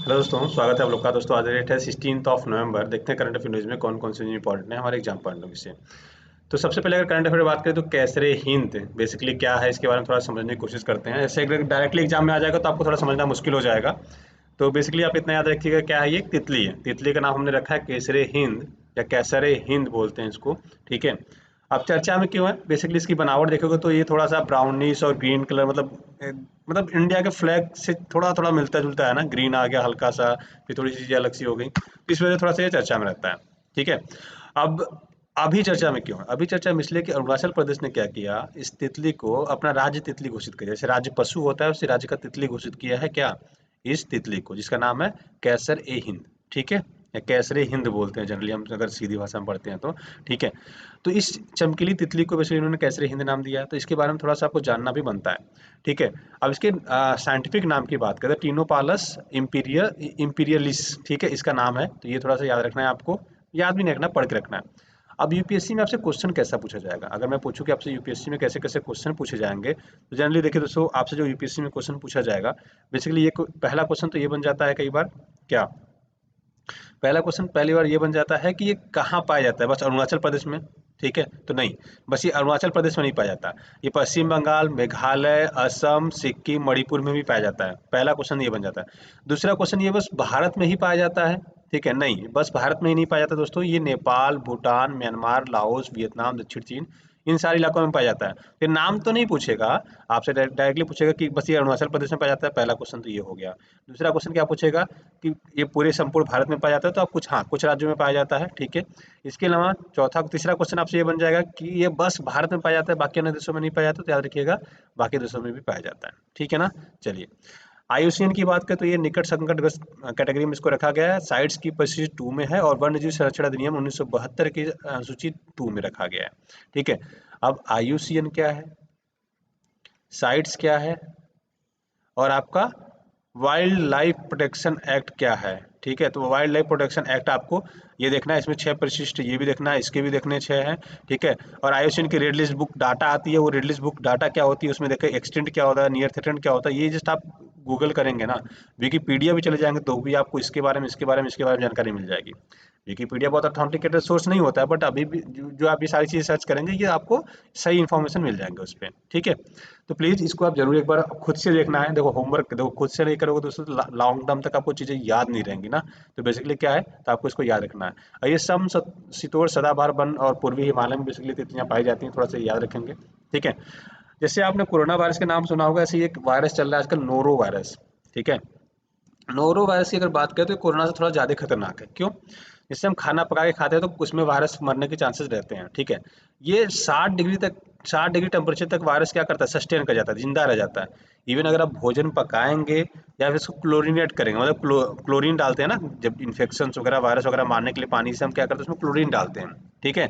Hello दोस्तों, स्वागत है आप लोग का। दोस्तों आज डेट है 16 नवंबर। देखते हैं करंट अफेयर न्यूज़ में कौन कौन से इंपॉर्टेंट है हमारे एग्जाम पॉइंट ऑफ व्यू से। तो सबसे पहले अगर करंट अफेयर बात करें तो कैसरे हिंद बेसिकली क्या है, इसके बारे में थोड़ा समझने की कोशिश करते हैं। ऐसे अगर डायरेक्टली एग्जाम में आ जाएगा तो आपको थोड़ा समझना मुश्किल हो जाएगा। तो बेसिकली आप इतना याद रखिएगा, क्या है ये, तितली है। तितली का नाम हमने रखा है केसरे हिंद या कैसरे हिंद बोलते हैं इसको। ठीक है। अब चर्चा में क्यों है, बेसिकली इसकी बनावट देखोगे तो ये थोड़ा सा ब्राउनिश और ग्रीन कलर, मतलब इंडिया के फ्लैग से थोड़ा थोड़ा मिलता जुलता है ना। ग्रीन आ गया हल्का सा, फिर थोड़ी सी चीजें अलग सी हो गई, तो इस वजह से थोड़ा सा ये चर्चा में रहता है। ठीक है। अब अभी चर्चा में क्यों है, अभी चर्चा में इसलिए कि अरुणाचल प्रदेश ने क्या किया, इस तितली को अपना राज्य तितली घोषित किया। जैसे राज्य पशु होता है उसी राज्य का तितली घोषित किया है क्या, इस तितली को, जिसका नाम है कैसर ए हिंद। ठीक है, या कैसरे हिंद बोलते हैं जनरली हम अगर सीधी भाषा में पढ़ते हैं तो। ठीक है। तो इस चमकीली तितली को वैसे इन्होंने कैसरे हिंद नाम दिया है, तो इसके बारे में थोड़ा सा आपको जानना भी बनता है। ठीक है। अब इसके साइंटिफिक नाम की बात करें, टीनोपालस इम्पीरियलिस, ठीक है, इसका नाम है। तो ये थोड़ा सा याद रखना है आपको, याद भी नहीं रखना, पढ़ के रखना है। अब यूपीएससी में आपसे क्वेश्चन कैसा पूछा जाएगा, अगर मैं पूछूं कि आपसे यूपीएससी में कैसे कैसे क्वेश्चन पूछे जाएंगे, तो जनरली देखिए दोस्तों, आपसे जो यूपीएससी में क्वेश्चन पूछा जाएगा, बेसिकली ये पहला क्वेश्चन तो ये बन जाता है कई बार, क्या, पहला क्वेश्चन पहली बार ये बन जाता है कि ये कहाँ पाया जाता है, बस अरुणाचल प्रदेश में। ठीक है, तो नहीं, बस ये अरुणाचल प्रदेश में नहीं पाया जाता, ये पश्चिम बंगाल, मेघालय, असम, सिक्किम, मणिपुर में भी पाया जाता है। पहला क्वेश्चन ये बन जाता है। दूसरा क्वेश्चन ये बस भारत में ही पाया जाता है। ठीक है, नहीं, बस भारत में ही नहीं पाया जाता दोस्तों, ये Nepal, Bhutan, Myanmar, Laos, Vietnam, दक्षिण चीन, इन सारे इलाकों में पाया जाता है। फिर नाम तो नहीं पूछेगा आपसे, डायरेक्टली पूछेगा कि बस ये अरुणाचल प्रदेश में पाया जाता है। पहला क्वेश्चन तो ये हो गया। दूसरा क्वेश्चन क्या पूछेगा कि ये पूरे संपूर्ण भारत में पाया जाता है, तो आप कुछ, हाँ, कुछ राज्यों में पाया जाता है। ठीक है। इसके अलावा तीसरा क्वेश्चन आपसे ये बन जाएगा कि ये बस भारत में पाया जाता है, बाकी अन्य देशों में नहीं पाया जाता, तो याद रखिएगा बाकी देशों में भी पाया जाता है। ठीक है ना। चलिए, आयुसीएन की बात करें तो ये निकट संकटग्रस्त कैटेगरी में इसको रखा गया है। साइट्स की परिशिष्ट 2 में है और वन्यजीव संरक्षण अधिनियम 1972 की सूची 2 में रखा गया है। ठीक है। अब आयुसीएन क्या है, साइट्स क्या है, और आपका वाइल्ड लाइफ प्रोटेक्शन एक्ट क्या है। ठीक है, तो वाइल्ड लाइफ प्रोटेक्शन एक्ट आपको ये देखना है, इसमें 6 परिशिष्ट ये भी देखना है, इसके भी देखने 6 हैं। ठीक है। और आईयूसीएन की रेड लिस्ट बुक डाटा आती है, वो रेड लिस्ट बुक डाटा क्या होती है, उसमें देखिए एक्सटेंट क्या होता है, नियर थ्रेटेंड क्या होता है, ये जस्ट आप गूगल करेंगे ना, विकीपीडिया भी चले जाएंगे तो भी आपको इसके बारे में जानकारी मिल जाएगी। विकीपीडिया बहुत ऑथेंटिकेटेड सोर्स नहीं होता है, बट अभी भी जो आप ये सारी चीज़ सर्च करेंगे, ये आपको सही इन्फॉर्मेशन मिल जाएंगे उस पर। ठीक है। तो प्लीज़ इसको आप जरूर एक बार खुद से देखना है। देखो, होमवर्क देखो, खुद से नहीं करोगे दोस्तों तो लॉन्ग टर्म तक आपको चीज़ें याद नहीं रहेंगी ना। तो बेसिकली क्या है, तो आपको इसको याद रखना है। और ये शीतोष्ण सदाबहार वन और पूर्वी हिमालय में बेसिकली तितलियां पाई जाती हैं, थोड़ा सा याद रखेंगे। ठीक है। जैसे आपने कोरोना वायरस का नाम सुना होगा, ऐसे ही एक वायरस चल रहा है आजकल, नोरो वायरस। ठीक है। नोरो वायरस की अगर बात करें तो ये कोरोना से थोड़ा ज़्यादा खतरनाक है। क्यों? जैसे हम खाना पका के खाते हैं तो उसमें वायरस मरने के चांसेस रहते हैं। ठीक है। ये 60 डिग्री टेम्परेचर तक वायरस क्या करता है, सस्टेन कर जाता है, जिंदा रह जाता है। इवन अगर आप भोजन पकाएंगे या फिर इसको क्लोरीनेट करेंगे, मतलब क्लोरीन डालते हैं ना, जब इन्फेक्शन वगैरह वायरस वगैरह मारने के लिए पानी से हम क्या करते हैं, उसमें क्लोरीन डालते हैं। ठीक है।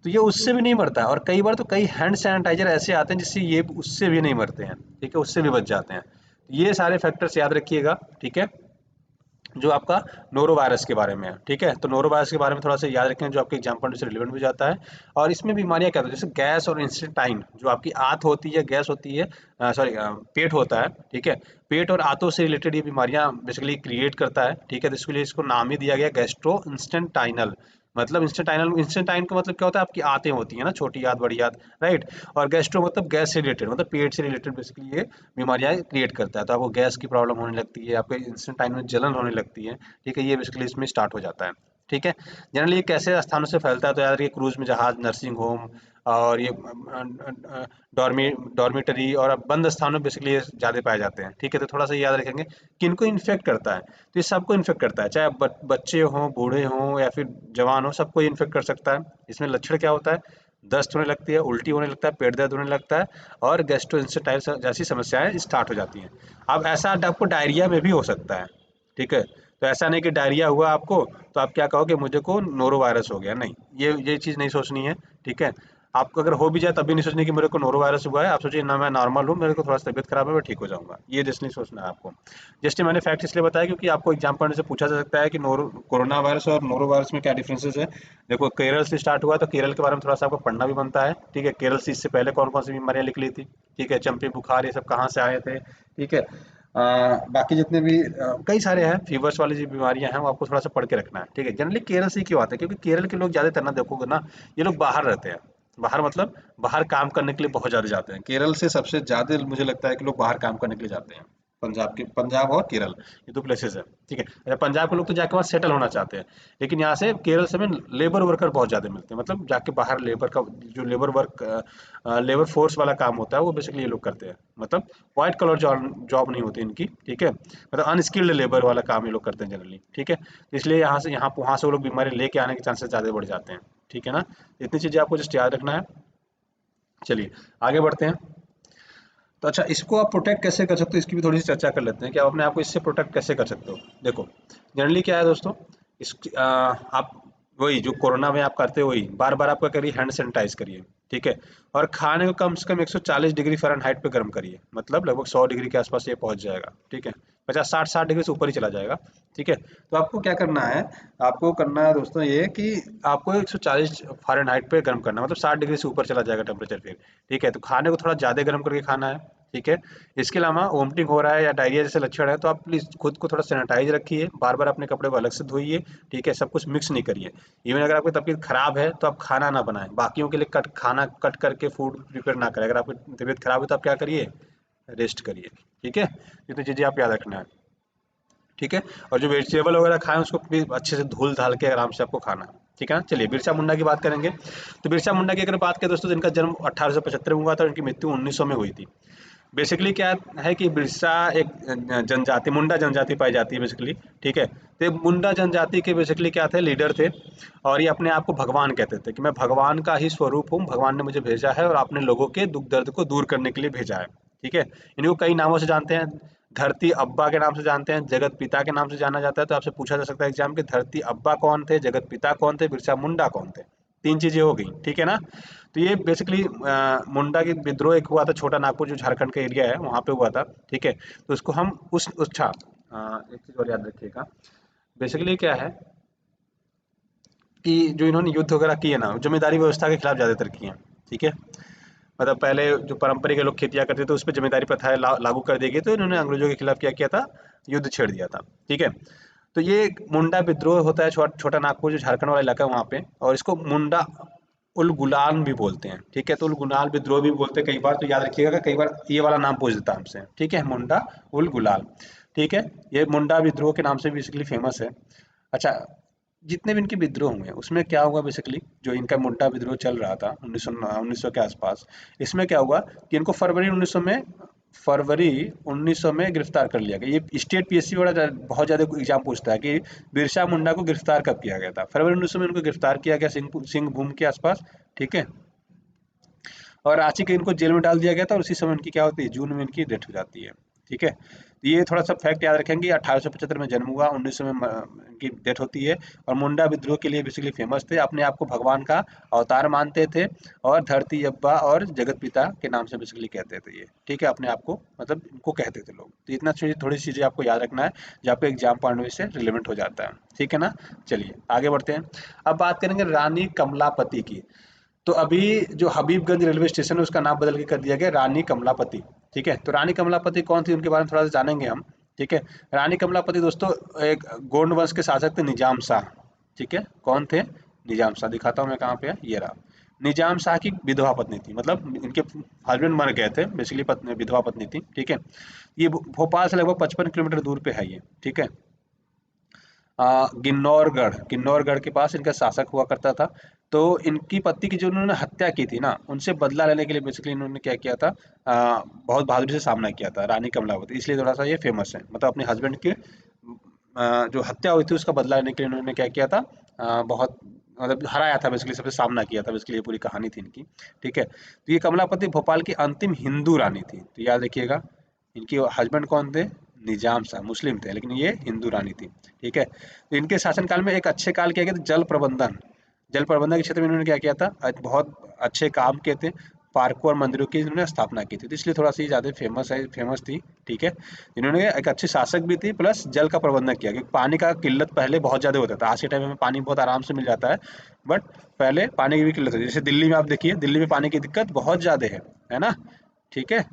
तो ये उससे भी नहीं मरता है, और कई बार तो कई हैंड सैनिटाइजर ऐसे आते हैं जिससे ये उससे भी नहीं मरते हैं। ठीक है, उससे भी बच जाते हैं। ये सारे फैक्टर्स याद रखिएगा। ठीक है, जो आपका नोरो वायरस के बारे में है। ठीक है, तो नोरो वायरस के बारे में थोड़ा सा याद रखें, जो आपके एग्जाम पॉइंट से रिलेवेंट हो जाता है। और इसमें बीमारियां क्या होती है, जैसे गैस और इंस्टेंटाइन, जो आपकी आंत होती है, गैस होती है, सॉरी, पेट होता है। ठीक है, पेट और आंतों से रिलेटेड ये बीमारियां बेसिकली क्रिएट करता है। ठीक है, तो इसके लिए इसको नाम ही दिया गया गैस्ट्रो इंस्टेंटाइनल। मतलब इंस्टेंटाइन का मतलब क्या होता है, आपकी आंतें होती है ना, छोटी आंत, बड़ी आंत, राइट। और गैस्ट्रो मतलब गैस से रिलेटेड, मतलब पेट से रिलेटेड बेसिकली ये बीमारियां क्रिएट करता है। तो आपको गैस की प्रॉब्लम होने लगती है, आपके इंस्टेंटाइन में जलन होने लगती है। ठीक है, ये बेसिकली इसमें स्टार्ट हो जाता है। ठीक है। जनरली ये कैसे स्थानों से फैलता है, तो याद रखिए क्रूज में जहाज, नर्सिंग होम, और ये डॉर्मिटरी और बंद स्थानों में बेसिकली ये ज़्यादा पाए जाते हैं। ठीक है, तो थोड़ा सा याद रखेंगे किनको इन्फेक्ट करता है, तो ये सबको इन्फेक्ट करता है, चाहे बच्चे हों, बूढ़े हों, या फिर जवान हो, सबको इन्फेक्ट कर सकता है। इसमें लक्षण क्या होता है, दस्त होने लगती है, उल्टी होने लगता है, पेट दर्द होने लगता है, और गैस्ट्रोइंटेस्टाइनल जैसी समस्याएं स्टार्ट हो जाती हैं। अब ऐसा आपको डायरिया में भी हो सकता है। ठीक है, तो ऐसा नहीं कि डायरिया हुआ आपको तो आप क्या कहोगे, मुझे को नोरो वायरस हो गया, नहीं, ये चीज़ नहीं सोचनी है। ठीक है। आपको अगर हो भी जाए तब भी नहीं सोचनी कि मेरे को नोरो वायरस हुआ है, आप सोचिए ना, मैं नॉर्मल हूँ, मेरे को थोड़ा सा तबियत खराब है, मैं ठीक हो जाऊंगा, ये जस्ट नहीं सोचना है आपको। जस्ट मैंने फैक्ट इसलिए बताया क्योंकि आपको एग्जाम पढ़ने से पूछा जा सकता है कि नोरो कोरोना वायरस और नोरो वायरस में क्या डिफरेंसेस है। देखो, केरल से स्टार्ट हुआ तो केरल के बारे में थोड़ा सा आपको पढ़ना भी बनता है। ठीक है, केरल से इससे पहले कौन कौन सी बीमारियां निकली थी, ठीक है, चंपी बुखार, ये सब कहाँ से आए थे। ठीक है। बाकी जितने भी कई सारे हैं फीवर्स वाली जो बीमारियां हैं वो आपको थोड़ा सा पढ़ के रखना है, ठीक है। जनरली केरल से ही क्यों आते हैं, क्योंकि केरल के लोग ज़्यादातर ना देखोगे ना, ये लोग बाहर रहते हैं। बाहर मतलब बाहर काम करने के लिए बहुत ज़्यादा जाते हैं। केरल से सबसे ज़्यादा मुझे लगता है कि लोग बाहर काम करने के लिए जाते हैं। पंजाब और केरल, ये दो प्लेसेस है, ठीक है। अच्छा, पंजाब के लोग तो जाके वहाँ सेटल होना चाहते हैं, लेकिन यहाँ से केरल से में लेबर वर्कर बहुत ज़्यादा मिलते हैं, मतलब जाके बाहर लेबर का जो लेबर फोर्स वाला काम होता है वो बेसिकली ये लोग करते हैं। मतलब व्हाइट कलर जॉब जॉब नहीं होती इनकी, ठीक है। मतलब अनस्किल्ड लेबर वाला काम ये लोग करते हैं जनरली, ठीक है। तो इसलिए यहाँ वहाँ से वो लोग बीमारी लेके आने के चांसेस ज़्यादा बढ़ जाते हैं, ठीक है ना। इतनी चीज़ें आपको जस्ट याद रखना है। चलिए आगे बढ़ते हैं। तो अच्छा, इसको आप प्रोटेक्ट कैसे कर सकते हो, इसकी भी थोड़ी सी चर्चा कर लेते हैं कि आप अपने आप को इससे प्रोटेक्ट कैसे कर सकते हो। देखो, जनरली क्या है दोस्तों, आप वही जो कोरोना में आप करते हो वही बार बार आपका करिए, हैंड सैनिटाइज करिए, ठीक है। और खाने को कम से कम 140 डिग्री फ़ारेनहाइट पे गर्म करिए, मतलब लगभग 100 डिग्री के आसपास ये पहुंच जाएगा, ठीक है। 50 60 60 डिग्री से ऊपर ही चला जाएगा, ठीक है। तो आपको क्या करना है, आपको करना है दोस्तों ये कि आपको 140 फ़ारेनहाइट पे गर्म करना है, मतलब 60 डिग्री से ऊपर चला जाएगा टेम्परेचर फिर, ठीक है। तो खाने को थोड़ा ज़्यादा गर्म करके खाना है, ठीक है। इसके अलावा वोमिटिंग हो रहा है या डायरिया जैसे लक्षण है तो आप प्लीज़ खुद को थोड़ा सैनिटाइज रखिए, बार बार अपने कपड़े को अलग से धोइए, ठीक है। सब कुछ मिक्स नहीं करिए। इवन अगर आपकी तबीयत खराब है तो आप खाना ना बनाएं, बाकियों के लिए खाना कट करके फूड प्रिपेयर ना करें। अगर आपकी तबीयत खराब है तो आप क्या करिए, रेस्ट करिए, ठीक है। इतनी चीज़ें आप याद रखना है, ठीक है। और जो वेजिटेबल वगैरह खाएं उसको भी अच्छे से धुल धाल के आराम से आपको खाना है, ठीक है ना। चलिए बिरसा मुंडा की बात करेंगे। तो बिरसा मुंडा की अगर बात करें दोस्तों, जिनका जन्म 1875 में हुआ था और इनकी मृत्यु 1900 में हुई थी। बेसिकली क्या है कि बिरसा एक जनजाति, मुंडा जनजाति पाई जाती है बेसिकली, ठीक है। तो ये मुंडा जनजाति के बेसिकली क्या थे, लीडर थे। और ये अपने आप को भगवान कहते थे कि मैं भगवान का ही स्वरूप हूँ, भगवान ने मुझे भेजा है और आपने लोगों के दुख दर्द को दूर करने के लिए भेजा है, ठीक है। इनको कई नामों से जानते हैं। धरती अब्बा के नाम से जानते हैं, जगत पिता के नाम से जाना जाता है। तो आपसे पूछा जा सकता है एग्जाम के, धरती अब्बा कौन थे, जगत पिता कौन थे, बिरसा मुंडा कौन थे। तीन चीजें हो गई, ठीक है ना। तो ये बेसिकली मुंडा की विद्रोह एक हुआ था, छोटा नागपुर जो झारखंड का एरिया है वहाँ पे हुआ था, ठीक है। तो उसको हम अच्छा, एक चीज और याद रखिएगा। बेसिकली क्या है कि जो इन्होंने युद्ध वगैरह किए ना, जमींदारी व्यवस्था के खिलाफ ज्यादातर किए हैं, ठीक है। मतलब पहले जो परंपरा के लोग खेतियाँ करते थे उस पर जमींदारी प्रथाएं लागू कर दी गई, तो इन्होंने अंग्रेजों के खिलाफ क्या किया था, युद्ध छेड़ दिया था, ठीक है। तो ये मुंडा विद्रोह होता है, छोटा नागपुर जो झारखंड वाला इलाका है वहाँ पे, और इसको मुंडा उल गुलान भी बोलते हैं, ठीक है। तो उल गुलाल विद्रोह भी बोलते हैं कई बार, तो याद रखिएगा कि कई बार ये वाला नाम पूछ देता है हमसे, ठीक है, मुंडा उल गुलाल, ठीक है। ये मुंडा विद्रोह के नाम से बेसिकली फेमस है। अच्छा, जितने भी इनके विद्रोह हुए हैं उसमें क्या हुआ बेसिकली, जो इनका मुंडा विद्रोह चल रहा था 1900 के आसपास, इसमें क्या हुआ कि इनको फरवरी 1900 में गिरफ्तार कर लिया गया। ये स्टेट पीएससी बहुत ज्यादा एग्जाम पूछता है कि बिरसा मुंडा को गिरफ्तार कब किया गया था। फरवरी 1900 में इनको गिरफ्तार किया गया सिंह भूम के आसपास, ठीक है। और रांची के इनको जेल में डाल दिया गया था और उसी समय इनकी क्या होती है, जून में इनकी डेथ हो जाती है, ठीक है। तो ये थोड़ा सा फैक्ट याद रखेंगे। 1875 में जन्म हुआ, 1900 में इनकी डेथ होती है। और मुंडा विद्रोह के लिए बेसिकली फेमस थे, अपने आप को भगवान का अवतार मानते थे और धरती अब्बा और जगत पिता के नाम से बेसिकली कहते थे ये, ठीक है। अपने आप को मतलब इनको कहते थे लोग। तो इतना थोड़ी सी चीजें आपको याद रखना है जो आपको एग्जाम पॉइंट ऑफ व्यू से रिलेवेंट हो जाता है, ठीक है ना। चलिए आगे बढ़ते हैं। अब बात करेंगे रानी कमलापति की। तो अभी जो हबीबगंज रेलवे स्टेशन है उसका नाम बदल के कर दिया गया रानी कमलापति, ठीक है। तो रानी कमलापति कौन थी, उनके बारे में थोड़ा सा जानेंगे हम, ठीक है। रानी कमलापति दोस्तों एक गोंड वंश के शासक थे, निजाम शाह, ठीक है। कौन थे, निजाम शाह। दिखाता हूँ मैं कहाँ पे है, ये रहा। निजाम शाह की विधवा पत्नी थी, मतलब इनके हस्बैंड मर गए थे, बेसिकली पत्नी विधवा पत्नी थी, ठीक है। ये भोपाल से लगभग 55 किलोमीटर दूर पे है ये, ठीक है। किन्नौरगढ़ के पास इनका शासक हुआ करता था। तो इनकी पति की जो उन्होंने हत्या की थी ना, उनसे बदला लेने के लिए बेसिकली इन्होंने क्या किया था, बहुत बहादुरी से सामना किया था रानी कमलावती, इसलिए थोड़ा सा ये फेमस है। मतलब अपने हस्बैंड के जो हत्या हुई थी उसका बदला लेने के लिए इन्होंने क्या किया था, बहुत मतलब हराया था बेसिकली, सबसे सामना किया था बेसिकली, ये पूरी कहानी थी इनकी, ठीक है। तो ये कमलापति भोपाल की अंतिम हिंदू रानी थी, तो याद रखिएगा। इनके हस्बैंड कौन थे, निजाम शाह, मुस्लिम थे लेकिन ये हिंदू रानी थी, ठीक है। तो इनके शासनकाल में एक अच्छे काल किया गया था जल प्रबंधन के क्षेत्र में इन्होंने क्या किया था, बहुत अच्छे काम किए थे। पार्कों और मंदिरों की इन्होंने स्थापना की थी, तो इसलिए थोड़ा सी ज़्यादा फेमस थी, ठीक है। इन्होंने एक अच्छे शासक भी थी, प्लस जल का प्रबंधन किया, क्योंकि पानी का किल्लत पहले बहुत ज़्यादा होता था। आज के टाइम में पानी बहुत आराम से मिल जाता है, बट पहले पानी की भी किल्लत होती है। जैसे दिल्ली में आप देखिए, दिल्ली में पानी की दिक्कत बहुत ज़्यादा है ना, ठीक है।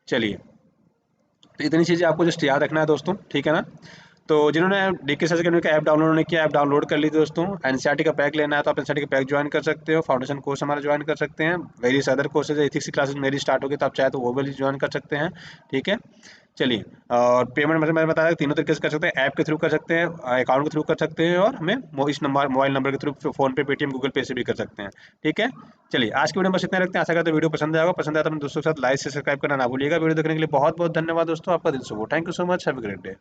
चलिए तो इतनी चीज़ें आपको जस्ट याद रखना है दोस्तों, ठीक है ना। तो जिन्होंने डीके सर्च करने का ऐप डाउनलोड नहीं किया, ऐप डाउनलोड कर ली दोस्तों। एनसीईआरटी का पैक लेना है तो आप एनसीईआरटी का पैक ज्वाइन कर सकते हो, फाउंडेशन कोर्स हमारा ज्वाइन कर सकते हैं, वेरियस अदर कोर्सेज, एथिक्स की क्लासेस मेरी स्टार्ट होगी तो आप चाहे तो वो भी ज्वाइन कर सकते हैं, ठीक है। चलिए, और पेमेंट मतलब मैंने बताया तीनों तरीके से कर सकते हैं, ऐप के थ्रू कर सकते हैं, अकाउंट के थ्रू कर सकते हैं, और हमें इस नंबर मोबाइल नंबर के थ्रू फोन पे, पेटीएम, गूगल पे से भी कर सकते हैं, ठीक है। चलिए, आज की वीडियो में बस इतना रखते हैं। आशा करते हैं वीडियो पसंद आएगा। पसंद आया तो अपने दोस्तों के साथ लाइक से सब्सक्राइब करना ना भूलिएगा। वीडियो देखने के लिए बहुत बहुत धन्यवाद दोस्तों, आपका दिन शुभ हो। Thank you so much, have a great day.